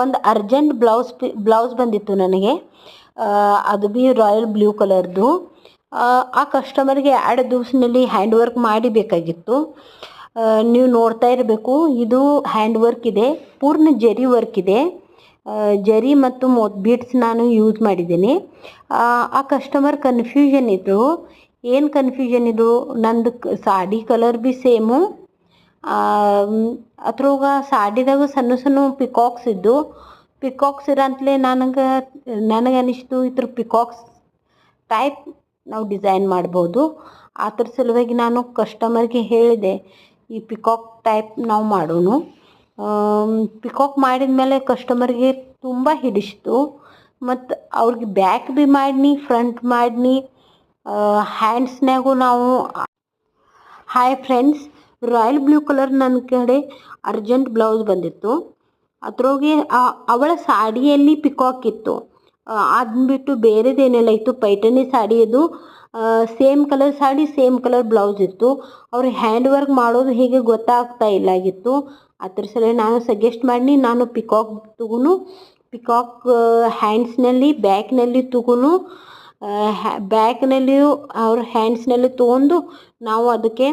ಒಂದು urgent blouse ಬಂದಿತ್ತು ನನಗೆ. ಅದು ಭೀ ರಾಯಲ್ ಬ್ಲೂ ಕಲರ್ದು. ಆ ಕಸ್ಟಮರ್ಗೆ 2 ದಿವಸದಲ್ಲಿ ಹ್ಯಾಂಡ್ ವರ್ಕ್ ಮಾಡಿ ಬೇಕಾಗಿತ್ತು. ನೀವು ನೋಡ್ತಾ ಇರಬೇಕು, ಇದು ಹ್ಯಾಂಡ್ ವರ್ಕ್ ಇದೆ, ಪೂರ್ಣ ಜರಿ ವರ್ಕ್ ಇದೆ. ಜರಿ ಮತ್ತು ಬೀಡ್ಸ್ ನಾನು ಯೂಸ್ ಮಾಡಿದ್ದೀನಿ. ಆ ಕಸ್ಟಮರ್ ಕನ್ಫ್ಯೂಷನ್ ಇದ್ರು. ಏನು ಕನ್ಫ್ಯೂಷನ್ ಇದು, ನಂದು ಸಾಡಿ ಕಲರ್ ಭೀ ಸೇಮು, ಅದ್ರಾಗ ಸಾಡಿದಾಗ ಸಣ್ಣ ಸಣ್ಣ ಪಿಕಾಕ್ಸ್ ಇದ್ದು. ಪಿಕಾಕ್ಸ್ ಇರಂತಲೇ ನನಗೆ ಅನಿಸ್ತು ಇದ್ರ ಪಿಕಾಕ್ಸ್ ಟೈಪ್ ನಾವು ಡಿಸೈನ್ ಮಾಡ್ಬೋದು. ಅದ್ರ ಸಲುವಾಗಿ ನಾನು ಕಸ್ಟಮರ್ಗೆ ಹೇಳಿದೆ, ಈ ಪಿಕಾಕ್ ಟೈಪ್ ನಾವು ಮಾಡೋಣ. ಪಿಕಾಕ್ ಮಾಡಿದ ಮೇಲೆ ಕಸ್ಟಮರ್ಗೆ ತುಂಬ ಹಿಡಿಸ್ತು. ಮತ್ತು ಅವ್ರಿಗೆ ಬ್ಯಾಕ್ ಭೀ ಮಾಡಿನಿ, ಫ್ರಂಟ್ ಮಾಡಿನಿ, ಹ್ಯಾಂಡ್ಸ್ನಾಗೂ ನಾವು. Hi friends, royal blue colour ನನ್ನ ಕಡೆ ಅರ್ಜೆಂಟ್ ಬ್ಲೌಸ್ ಬಂದಿತ್ತು. ಅದ್ರಾಗೆ ಅವಳ ಸಾಡಿಯಲ್ಲಿ ಪಿಕಾಕ್ ಇತ್ತು. ಅದನ್ನ ಬಿಟ್ಟು ಬೇರೆದೇನೆಲ್ಲ ಇತ್ತು, ಪೈಠಣಿ ಸಾಡಿ ಅದು. Same colour sari, same colour blouse ಇತ್ತು. ಅವ್ರು ಹ್ಯಾಂಡ್ ವರ್ಕ್ ಮಾಡೋದು ಹೇಗೆ ಗೊತ್ತಾಗ್ತಾ ಇಲ್ಲಾಗಿತ್ತು. ಅದ್ರ ಸಲ ನಾನು ಸಜೆಸ್ಟ್ ಮಾಡಿ, ನಾನು ಪಿಕಾಕ್ ತಗೊಂಡು ಪಿಕಾಕ್ ಹ್ಯಾಂಡ್ಸ್ನಲ್ಲಿ ಬ್ಯಾಕ್ನಲ್ಲಿ ತಗೊಂಡು ಬ್ಯಾಕ್ನಲ್ಲಿಯೂ ಅವ್ರ ಹ್ಯಾಂಡ್ಸ್ನಲ್ಲಿ ತೊಗೊಂಡು ನಾವು ಅದಕ್ಕೆ